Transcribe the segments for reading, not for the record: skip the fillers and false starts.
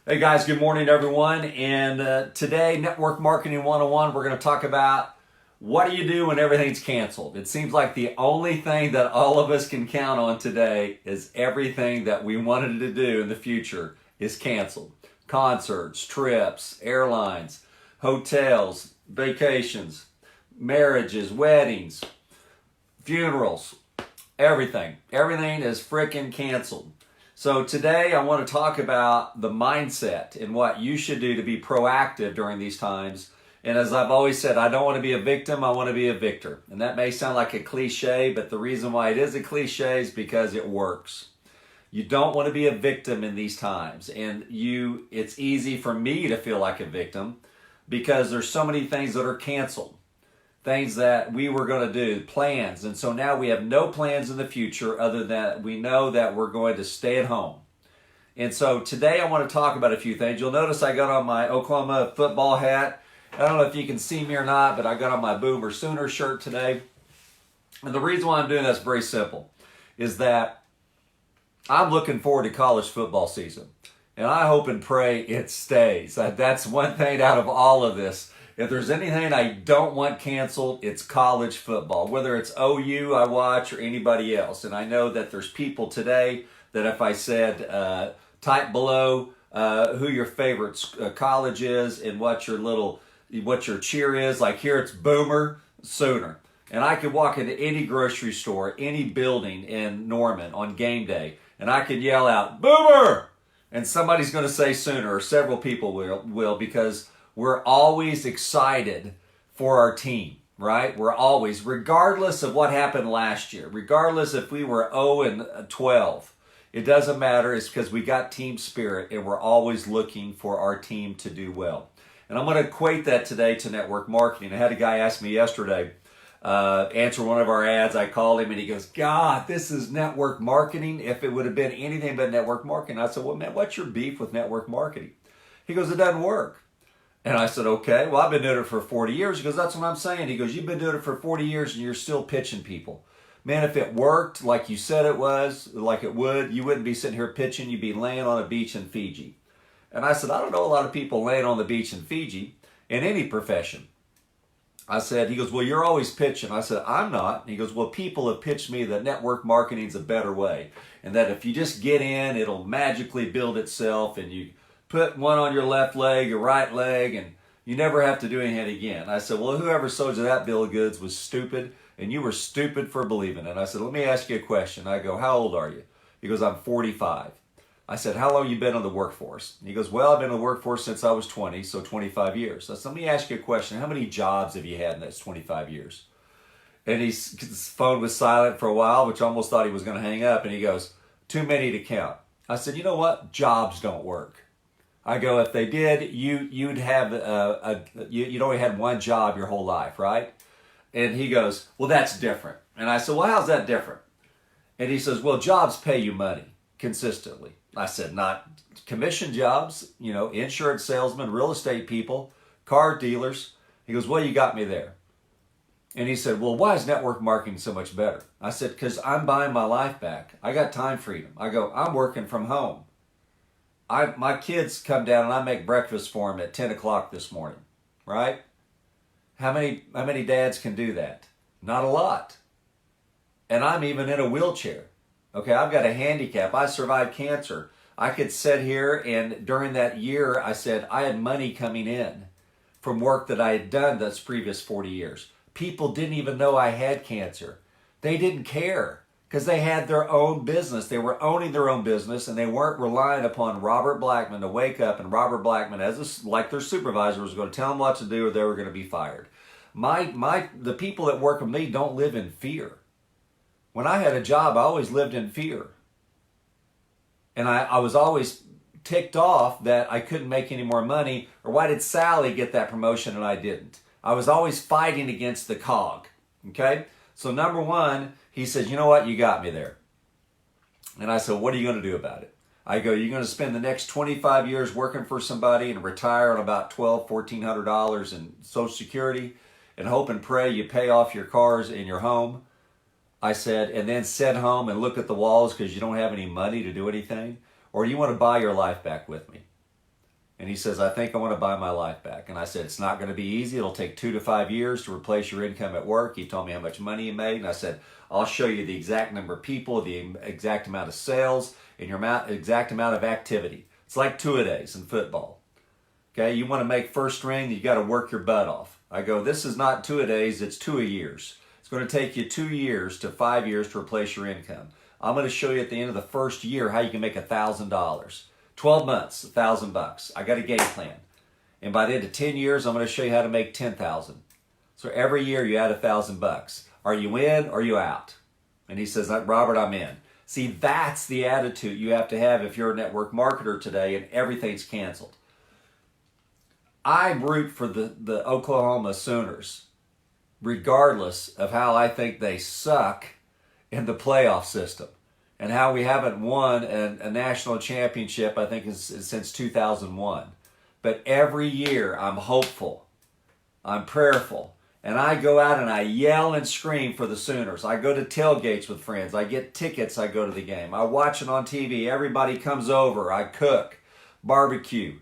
Hey guys, good morning everyone. And today, Network Marketing 101, we're going to talk about what do you do when everything's canceled. It seems like the only thing that all of us can count on today is everything that we wanted to do in the future is canceled. Concerts, trips, airlines, hotels, vacations, marriages, weddings, funerals, everything. Everything is freaking canceled. So today I want to talk about the mindset and what you should do to be proactive during these times. And as I've always said, I don't want to be a victim, I want to be a victor. And that may sound like a cliche, but the reason why it is a cliche is because it works. You don't want to be a victim in these times. And it's easy for me to feel like a victim because there's so many things that are canceled. Things that we were going to do, plans. And so now we have no plans in the future other than we know that we're going to stay at home. And so today I want to talk about a few things. You'll notice I got on my Oklahoma football hat. I don't know if you can see me or not, but I got on my Boomer Sooner shirt today. And the reason why I'm doing that is very simple, is that I'm looking forward to college football season. And I hope and pray it stays. That's one thing out of all of this. If there's anything I don't want canceled, it's college football. Whether it's OU I watch or anybody else. And I know that there's people today that if I said type below who your favorite college is and what your cheer is. Like here it's Boomer Sooner. And I could walk into any grocery store, any building in Norman on game day, and I could yell out, Boomer! And somebody's going to say Sooner, or several people will because we're always excited for our team, right? We're always, regardless of what happened last year, regardless if we were 0-12, it doesn't matter. It's because we got team spirit and we're always looking for our team to do well. And I'm going to equate that today to network marketing. I had a guy ask me yesterday, answer one of our ads. I called him and he goes, God, this is network marketing. If it would have been anything but network marketing. I said, well, man, what's your beef with network marketing? He goes, it doesn't work. And I said, okay, well, I've been doing it for 40 years. He goes, that's what I'm saying. He goes, you've been doing it for 40 years and you're still pitching people. Man, if it worked like you said it was, like it would, you wouldn't be sitting here pitching. You'd be laying on a beach in Fiji. And I said, I don't know a lot of people laying on the beach in Fiji in any profession. I said, he goes, well, you're always pitching. I said, I'm not. And he goes, well, people have pitched me that network marketing is a better way. And that if you just get in, it'll magically build itself and you put one on your left leg, your right leg, and you never have to do anything again. I said, well, whoever sold you that bill of goods was stupid, and you were stupid for believing it. I said, let me ask you a question. I go, how old are you? He goes, I'm 45. I said, how long have you been in the workforce? He goes, well, I've been in the workforce since I was 20, so 25 years. I said, let me ask you a question. How many jobs have you had in those 25 years? And his phone was silent for a while, which I almost thought he was going to hang up, and he goes, too many to count. I said, you know what? Jobs don't work. I go, if they did, you'd have you'd only had one job your whole life, right? And he goes, well, that's different. And I said, well, how's that different? And he says, well, jobs pay you money consistently. I said, not commission jobs, insurance salesmen, real estate people, car dealers. He goes, well, you got me there. And he said, well, why is network marketing so much better? I said, because I'm buying my life back. I got time freedom. I go, I'm working from home. My kids come down and I make breakfast for them at 10 o'clock this morning, right? How many dads can do that? Not a lot. And I'm even in a wheelchair. Okay, I've got a handicap. I survived cancer. I could sit here and during that year, I said I had money coming in from work that I had done those previous 40 years. People didn't even know I had cancer. They didn't care. Because they had their own business. They were owning their own business and they weren't relying upon Robert Blackman to wake up and Robert Blackman, like their supervisor, was going to tell them what to do or they were going to be fired. The people that work with me don't live in fear. When I had a job, I always lived in fear. And I was always ticked off that I couldn't make any more money, or why did Sally get that promotion and I didn't? I was always fighting against the cog, okay? So number one, he says, you know what, you got me there. And I said, what are you going to do about it? I go, you're going to spend the next 25 years working for somebody and retire on about $1,400 in Social Security and hope and pray you pay off your cars and your home. I said, and then sit home and look at the walls because you don't have any money to do anything? Or do you want to buy your life back with me? And he says, I think I want to buy my life back. And I said, it's not going to be easy. It'll take 2 to 5 years to replace your income at work. He told me how much money he made. And I said, I'll show you the exact number of people, the exact amount of sales, and your exact amount of activity. It's like two-a-days in football. Okay, you want to make first string, you got to work your butt off. I go, this is not two-a-days, it's 2 years. It's going to take you 2 years to 5 years to replace your income. I'm going to show you at the end of the first year how you can make $1,000. 12 months, $1,000. I got a game plan. And by the end of 10 years, I'm going to show you how to make 10,000. So every year you add $1,000. Are you in or are you out? And he says, Robert, I'm in. See, that's the attitude you have to have if you're a network marketer today and everything's canceled. I root for the Oklahoma Sooners, regardless of how I think they suck in the playoff system and how we haven't won a national championship, I think, since 2001. But every year I'm hopeful, I'm prayerful, and I go out and I yell and scream for the Sooners. I go to tailgates with friends. I get tickets. I go to the game. I watch it on TV. Everybody comes over. I cook, barbecue.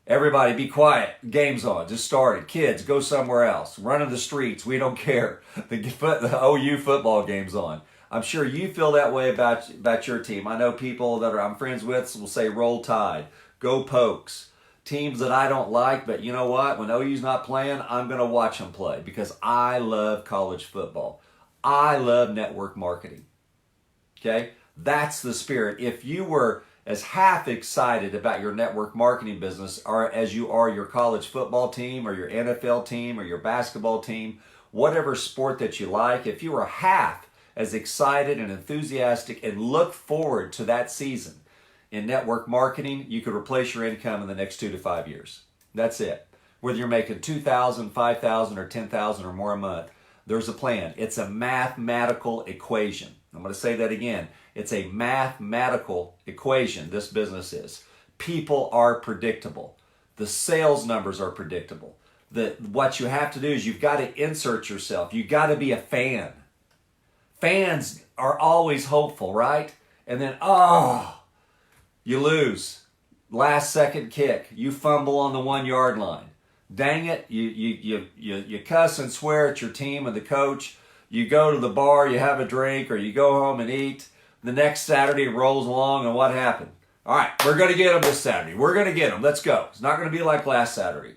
Everybody be quiet. Game's on. Just started. Kids, go somewhere else. Run in the streets. We don't care. The OU football game's on. I'm sure you feel that way about your team. I know people that I'm friends with will say Roll Tide, Go Pokes. Teams that I don't like, but you know what? When OU's not playing, I'm going to watch them play because I love college football. I love network marketing. Okay? That's the spirit. If you were as half excited about your network marketing business or as you are your college football team or your NFL team or your basketball team, whatever sport that you like, if you were half as excited and enthusiastic and look forward to that season in network marketing, you could replace your income in the next 2 to 5 years. That's it. Whether you're making $2,000, $5,000, or $10,000 or more a month, there's a plan. It's a mathematical equation. I'm going to say that again. It's a mathematical equation, this business is. People are predictable. The sales numbers are predictable. What you have to do is you've got to insert yourself. You've got to be a fan. Fans are always hopeful, right? And then, you lose. Last second kick. You fumble on the 1 yard line. Dang it. You cuss and swear at your team and the coach. You go to the bar, you have a drink, or you go home and eat. The next Saturday rolls along, and what happened? All right, we're going to get them this Saturday. We're going to get them. Let's go. It's not going to be like last Saturday.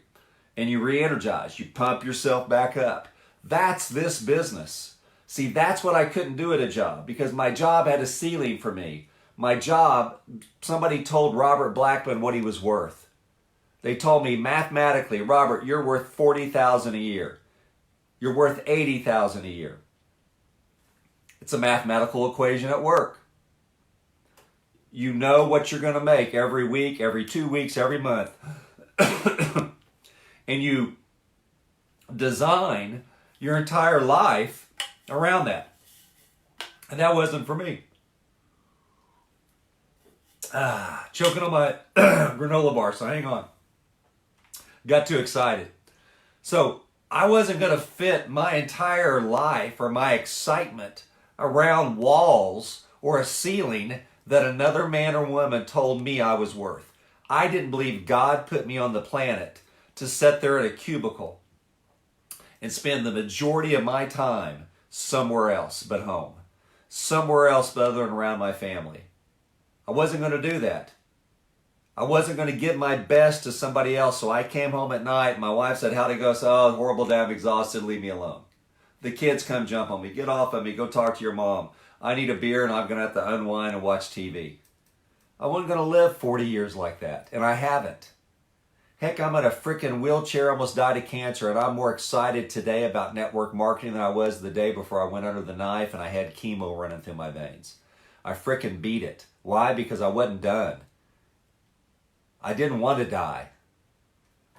And you re-energize. You pump yourself back up. That's this business. See, that's what I couldn't do at a job because my job had a ceiling for me. My job, somebody told Robert Blackman what he was worth. They told me mathematically, Robert, you're worth $40,000 a year. You're worth $80,000 a year. It's a mathematical equation at work. You know what you're going to make every week, every 2 weeks, every month. And you design your entire life around that. And that wasn't for me. Choking on my granola bar, so hang on. Got too excited. So I wasn't going to fit my entire life or my excitement around walls or a ceiling that another man or woman told me I was worth. I didn't believe God put me on the planet to sit there in a cubicle and spend the majority of my time somewhere else but home. Somewhere else but other than around my family. I wasn't going to do that. I wasn't going to give my best to somebody else, so I came home at night. My wife said, how'd it go? I said, oh, horrible day, I'm exhausted, leave me alone. The kids come jump on me, get off of me, go talk to your mom. I need a beer and I'm going to have to unwind and watch TV. I wasn't going to live 40 years like that, and I haven't. Heck, I'm in a freaking wheelchair, almost died of cancer, and I'm more excited today about network marketing than I was the day before I went under the knife and I had chemo running through my veins. I freaking beat it. Why? Because I wasn't done. I didn't want to die.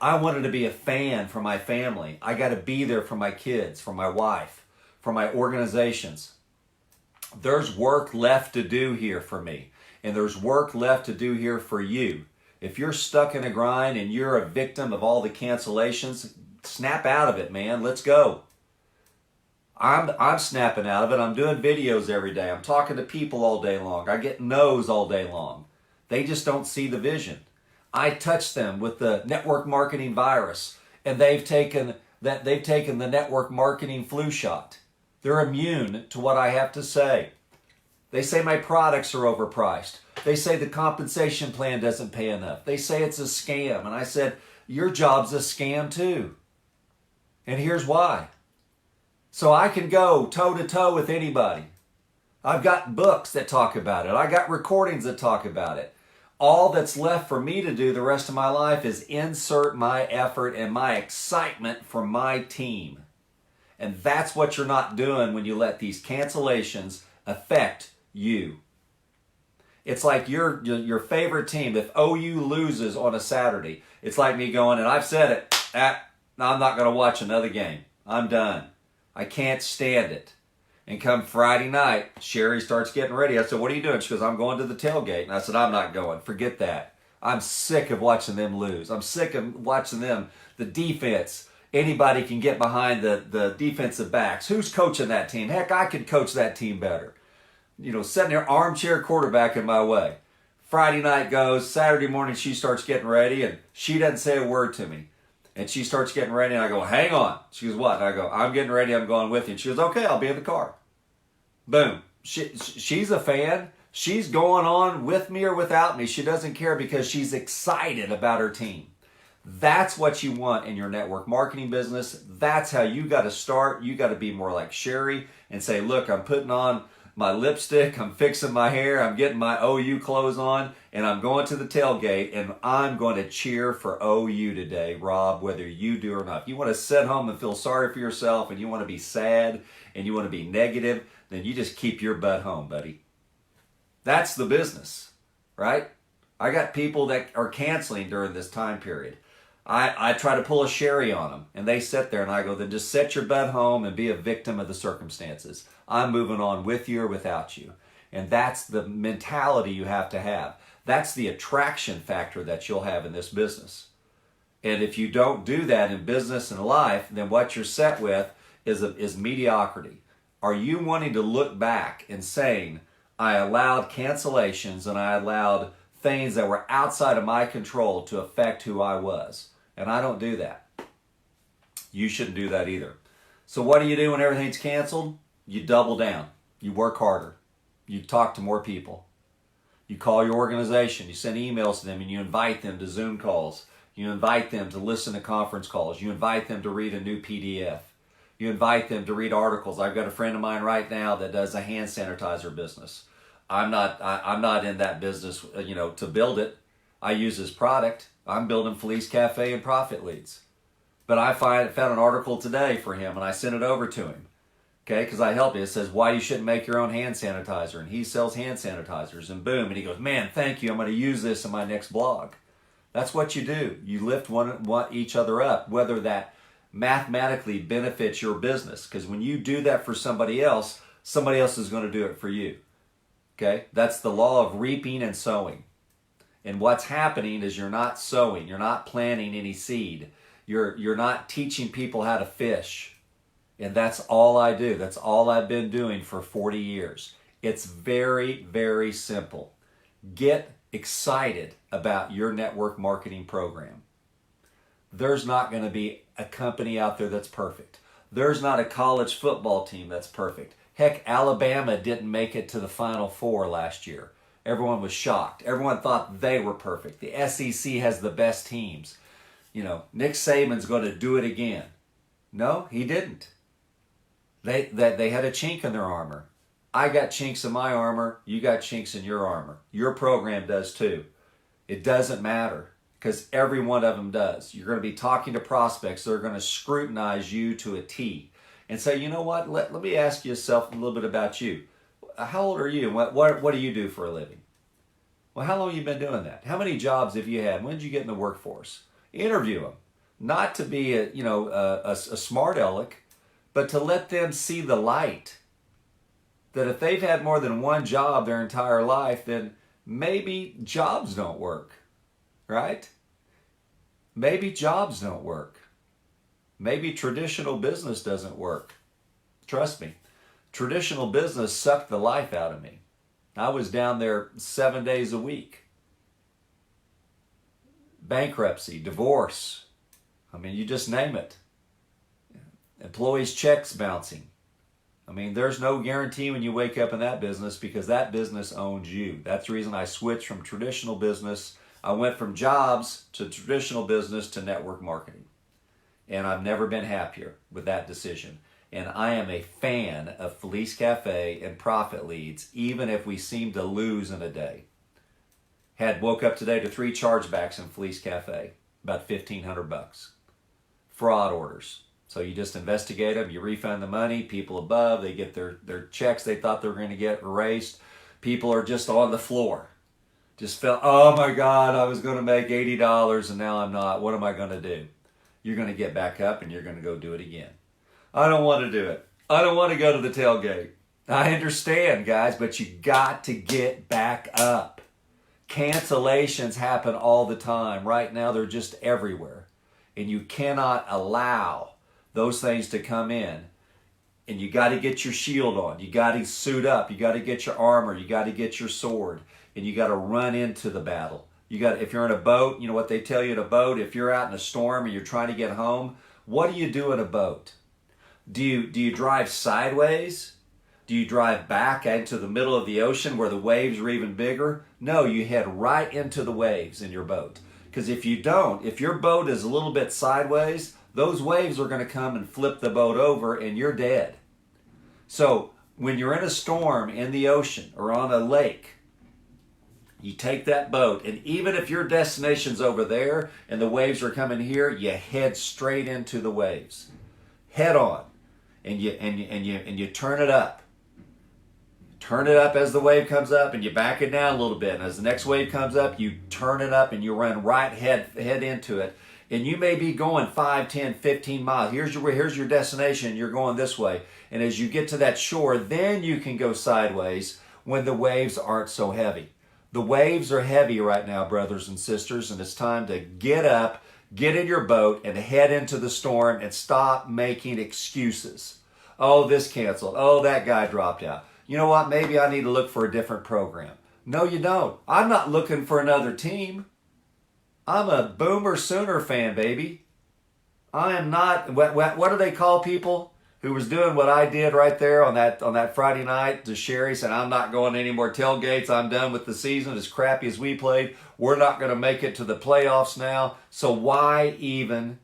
I wanted to be a fan for my family. I got to be there for my kids, for my wife, for my organizations. There's work left to do here for me, and there's work left to do here for you. If you're stuck in a grind and you're a victim of all the cancellations, snap out of it, man. Let's go. I'm snapping out of it. I'm doing videos every day. I'm talking to people all day long. I get no's all day long. They just don't see the vision. I touched them with the network marketing virus, and they've taken the network marketing flu shot. They're immune to what I have to say. They say my products are overpriced. They say the compensation plan doesn't pay enough. They say it's a scam. And I said, your job's a scam too. And here's why. So I can go toe to toe with anybody. I've got books that talk about it. I got recordings that talk about it. All that's left for me to do the rest of my life is insert my effort and my excitement for my team. And that's what you're not doing when you let these cancellations affect you. It's like your favorite team. If OU loses on a Saturday, it's like me going, and I've said it, I'm not going to watch another game. I'm done. I can't stand it. And come Friday night, Sherry starts getting ready. I said, what are you doing? She goes, I'm going to the tailgate. And I said, I'm not going. Forget that. I'm sick of watching them lose. I'm sick of watching them, the defense. Anybody can get behind the defensive backs. Who's coaching that team? Heck, I could coach that team better. Sitting there, armchair quarterback in my way. Friday night goes, Saturday morning she starts getting ready, and she doesn't say a word to me. And she starts getting ready, and I go, hang on. She goes, what? And I go, I'm getting ready, I'm going with you. And she goes, okay, I'll be in the car. Boom. She's a fan. She's going on with me or without me. She doesn't care because she's excited about her team. That's what you want in your network marketing business. That's how you got to start. You got to be more like Sherry and say, look, I'm putting on my lipstick, I'm fixing my hair, I'm getting my OU clothes on, and I'm going to the tailgate, and I'm going to cheer for OU today, Rob, whether you do or not. If you want to sit home and feel sorry for yourself, and you want to be sad, and you want to be negative, then you just keep your butt home, buddy. That's the business, right? I got people that are canceling during this time period. I try to pull a Sherry on them, and they sit there, and I go, then just set your butt home and be a victim of the circumstances. I'm moving on with you or without you. And that's the mentality you have to have. That's the attraction factor that you'll have in this business. And if you don't do that in business and life, then what you're set with is mediocrity. Are you wanting to look back and saying, I allowed cancellations and I allowed things that were outside of my control to affect who I was? And I don't do that. You shouldn't do that either. So what do you do when everything's canceled? You double down. You work harder. You talk to more people. You call your organization. You send emails to them and you invite them to Zoom calls. You invite them to listen to conference calls. You invite them to read a new PDF. You invite them to read articles. I've got a friend of mine right now that does a hand sanitizer business. I'm not in that business, to build it. I use his product. I'm building Felice Cafe and Profit Leads. But I found an article today for him and I sent it over to him. Okay, because I helped him. It says why you shouldn't make your own hand sanitizer. And he sells hand sanitizers. And boom. And he goes, man, thank you. I'm going to use this in my next blog. That's what you do. You lift each other up, whether that mathematically benefits your business. Because when you do that for somebody else is going to do it for you. Okay, that's the law of reaping and sowing. And what's happening is you're not sowing, you're not planting any seed, you're not teaching people how to fish. And that's all I do. That's all I've been doing for 40 years. It's very, very simple. Get excited about your network marketing program. There's not going to be a company out there that's perfect. There's not a college football team that's perfect. Heck, Alabama didn't make it to the Final Four last year. Everyone was shocked. Everyone thought they were perfect. The SEC has the best teams. Nick Saban's going to do it again. No, he didn't. They had a chink in their armor. I got chinks in my armor. You got chinks in your armor. Your program does too. It doesn't matter because every one of them does. You're going to be talking to prospects. They're going to scrutinize you to a T and say, you know what? Let me ask yourself a little bit about you. How old are you? What do you do for a living? Well, how long have you been doing that? How many jobs have you had? When did you get in the workforce? Interview them. Not to be a smart aleck, but to let them see the light. That if they've had more than one job their entire life, then maybe jobs don't work, right? Maybe jobs don't work. Maybe traditional business doesn't work. Trust me, traditional business sucked the life out of me. I was down there 7 days a week. bankruptcy, divorce. I mean, you just name it. Employees' checks bouncing. I mean, there's no guarantee when you wake up in that business because that business owns you. That's the reason I switched from traditional business. I went from jobs to traditional business to network marketing. And I've never been happier with that decision. And I am a fan of Felice Cafe and profit leads, even if we seem to lose in a day. Woke up today to 3 chargebacks in Felice Cafe, about $1,500. Fraud orders. So you just investigate them, you refund the money, people above, they get their checks they thought they were going to get erased. People are just on the floor. Just felt, oh my God, I was going to make $80 and now I'm not. What am I going to do? You're going to get back up and you're going to go do it again. I don't want to do it. I don't want to go to the tailgate. I understand, guys, but you got to get back up. Cancellations happen all the time. Right now, they're just everywhere. And you cannot allow those things to come in. And you got to get your shield on. You got to suit up. You got to get your armor. You got to get your sword. And you got to run into the battle. If you're in a boat, you know what they tell you in a boat? If you're out in a storm and you're trying to get home, what do you do in a boat? Do you drive sideways? Do you drive back into the middle of the ocean where the waves are even bigger? No, you head right into the waves in your boat. Because if you don't, if your boat is a little bit sideways, those waves are going to come and flip the boat over and you're dead. So when you're in a storm in the ocean or on a lake, you take that boat, and even if your destination's over there and the waves are coming here, you head straight into the waves. Head on. And you turn it up. Turn it up as the wave comes up and you back it down a little bit. And as the next wave comes up, you turn it up and you run right head into it. And you may be going 5, 10, 15 miles. Here's your destination. You're going this way. And as you get to that shore, then you can go sideways when the waves aren't so heavy. The waves are heavy right now, brothers and sisters, and it's time to get up, get in your boat, and head into the storm and stop making excuses. Oh, this canceled. Oh, that guy dropped out. You know what? Maybe I need to look for a different program. No, you don't. I'm not looking for another team. I'm a Boomer Sooner fan, baby. I am not. What do they call people who was doing what I did right there on that Friday night to Sherry, said, I'm not going to any more tailgates. I'm done with the season. As crappy as we played, we're not going to make it to the playoffs now. So why even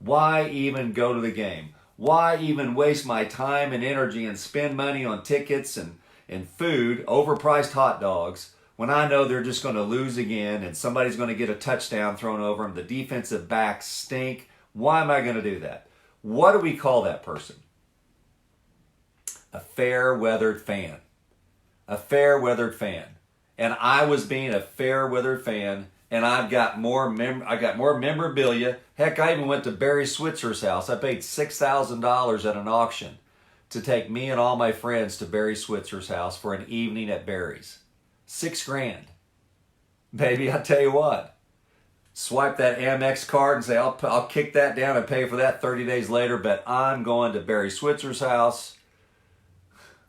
go to the game? Why even waste my time and energy and spend money on tickets and food, overpriced hot dogs, when I know they're just going to lose again and somebody's going to get a touchdown thrown over them? The defensive backs stink. Why am I going to do that? What do we call that person? A fair-weathered fan. A fair-weathered fan. And I was being a fair-weathered fan, and I've got more memorabilia. Heck, I even went to Barry Switzer's house. I paid $6,000 at an auction to take me and all my friends to Barry Switzer's house for an evening at Barry's. $6,000. Baby, I tell you what. Swipe that Amex card and say, I'll kick that down and pay for that 30 days later, but I'm going to Barry Switzer's house.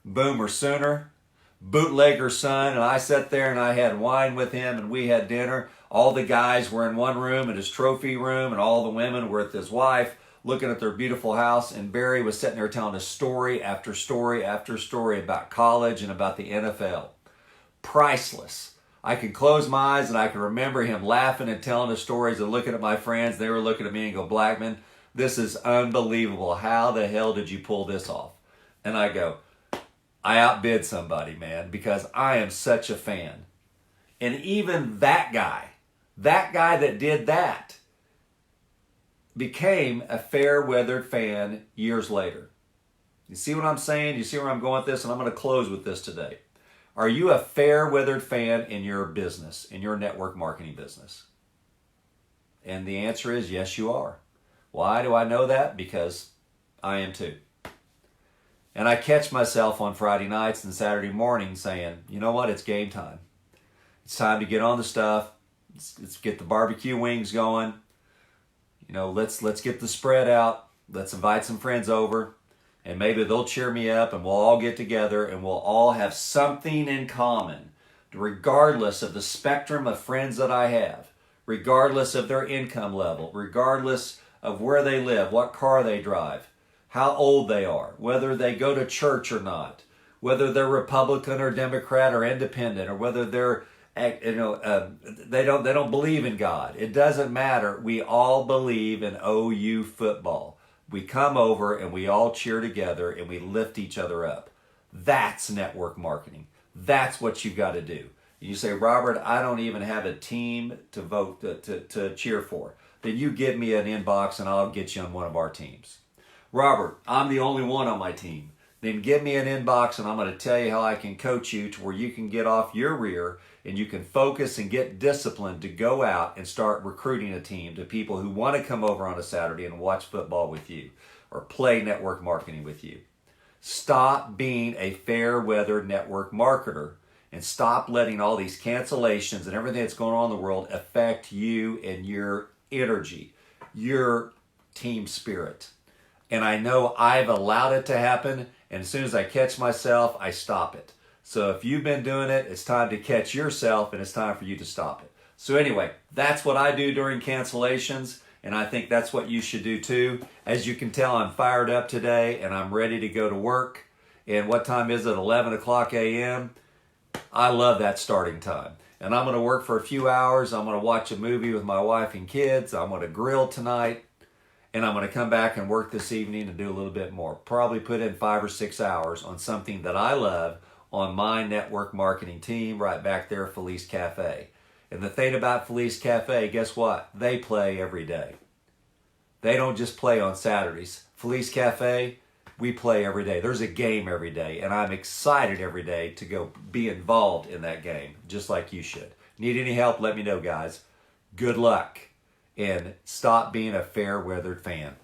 Boomer Sooner, bootlegger son, and I sat there and I had wine with him and we had dinner. All the guys were in one room in his trophy room and all the women were with his wife looking at their beautiful house, and Barry was sitting there telling us story after story after story about college and about the NFL. Priceless. I could close my eyes and I could remember him laughing and telling us stories and looking at my friends. They were looking at me and go, Blackman, this is unbelievable. How the hell did you pull this off? And I go, I outbid somebody, man, because I am such a fan. And even that guy that did that, became a fair-weathered fan years later. You see what I'm saying? You see where I'm going with this? And I'm going to close with this today. Are you a fair-weathered fan in your business, in your network marketing business? And the answer is yes, you are. Why do I know that? Because I am too. And I catch myself on Friday nights and Saturday mornings saying, you know what, it's game time. It's time to get on the stuff. Let's get the barbecue wings going. You know, let's get the spread out. Let's invite some friends over. And maybe they'll cheer me up and we'll all get together and we'll all have something in common, regardless of the spectrum of friends that I have, regardless of their income level, regardless of where they live, what car they drive, how old they are, whether they go to church or not, whether they're Republican or Democrat or independent, or whether they're they don't believe in God. It doesn't matter. We all believe in OU football. We come over and we all cheer together and we lift each other up. That's network marketing. That's what you've got to do. You say, Robert, I don't even have a team to vote to cheer for. Then you give me an inbox and I'll get you on one of our teams. Robert, I'm the only one on my team. Then give me an inbox and I'm going to tell you how I can coach you to where you can get off your rear and you can focus and get disciplined to go out and start recruiting a team to people who want to come over on a Saturday and watch football with you or play network marketing with you. Stop being a fair weather network marketer and stop letting all these cancellations and everything that's going on in the world affect you and your energy, your team spirit. And I know I've allowed it to happen, and as soon as I catch myself, I stop it. So if you've been doing it, it's time to catch yourself, and it's time for you to stop it. So anyway, that's what I do during cancellations, and I think that's what you should do too. As you can tell, I'm fired up today, and I'm ready to go to work. And what time is it? 11 o'clock a.m.? I love that starting time. And I'm going to work for a few hours. I'm going to watch a movie with my wife and kids. I'm going to grill tonight. And I'm going to come back and work this evening and do a little bit more. Probably put in 5 or 6 hours on something that I love on my network marketing team right back there at Felice Cafe. And the thing about Felice Cafe, guess what? They play every day. They don't just play on Saturdays. Felice Cafe, we play every day. There's a game every day. And I'm excited every day to go be involved in that game, just like you should. Need any help? Let me know, guys. Good luck. And stop being a fair-weathered fan.